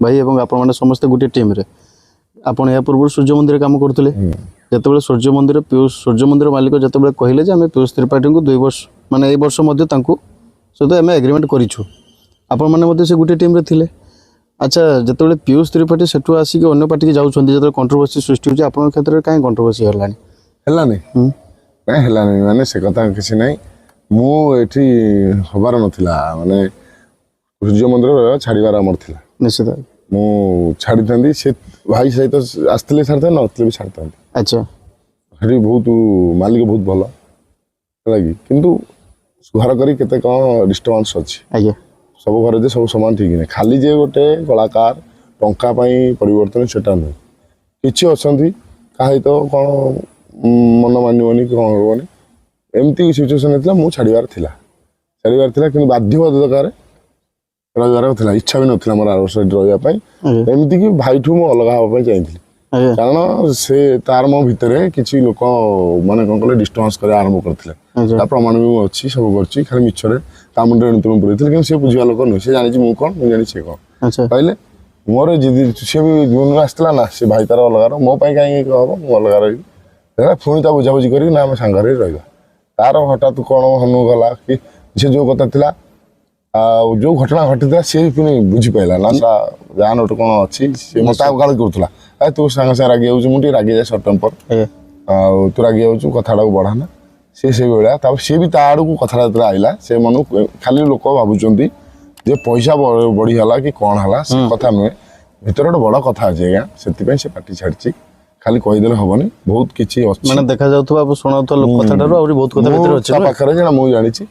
भाई एवं आपण माने समस्त गोटे टीम रे आपण या पूर्व सूर्य मंदिर काम करथले जतबेले सूर्य मंदिर मालिक जतबेले कहले जे हमें पीयूष त्रिपाठी को 2 वर्ष माने ए वर्ष मध्ये तांको सहित आम एग्रीमेंट करिछु आपण माने मध्ये से गोटे टीम रे थिले अच्छा जतबेले पीयूष त्रिपाठी सेठु आसी के अन्य पार्टी के जाउछन्ती जतबेले कंट्रोवर्सी सृष्टि होची आपण क्षेत्र रे काहे कंट्रोवर्सी हलानी नहीं हलानी माने से कथा किसी नहीं मु एठी हबार नथिला माने सूर्य मंदिर छाड़ीबार अमर थिला निश्चित मु छाड़ी थांदी से भाई सहित आस्थिले छाड़ता नथिले भी छाड़ता अच्छा हरी बहुत मालिक बहुत भल लगी किंतु घर करी केते कौन डिस्टर्बेंस अछि आज्ञा सब घर जे सब समान ठीक नहीं खाली जे गोटे कलाकार टंका पाई परिवर्तन सेटा नहीं किछि अछंती काहे तो कौन मन मानिवनी कौन होबनी एमती सिचुएशन हेतला मु छाड़ीबार थिला किंतु बाध्य दरकार रविवार थिला इच्छा भी नथिला मोर आर वर्ष रहिया पई एमती कि भाई ठू मु अलग हवा पई चाहिथिली कारण से तार मो भितरे किछि लोक माने कोन कले डिस्टर्बेंस करे आरंभ करथिले ता प्रमाण भी अछि सब करछि खाली मिछरे ता मुंडे तुम पुरैथिले कि से बुझिया लोक न से जानि मु कोन मु जानि से कोन अच्छा कहले मोर जिदी से भी जीवन आस्तला ना से भाई तार अलग मो पई काई कहबो मु अलग रही देखा पुणी ता बुझा बुझी करी ना हम सांगरे रहिबा तार हठात कोन हनु गला कि से जो कथा थिला जो घटना घटी सी पुणी बुझी पाइला ना सा जान गोटे कौन अच्छी सी मत गाली करूला ए तू सांगे सागे रागी जाऊँ मुझे रागी जाए सर्ट टेम्पर तू रागी जाऊँ कथा बोढ़ाना सी से भाया सी भी ता आड़ को कथा आईला से मन खाली लोक भावुं जे पैसा बढ़ीगला कि कौन है से कथा नुहे भर गोटे बड़ कथा अच्छे आज्ञा से पार्टी छाड़ी खाली कहीदेले हेनी बहुत किसी माने देखा जाउथबा शुणाउथबा लोक कथाटारो आउरी बहुत कथा भितर अछि पाखरे जेना मु जानिछि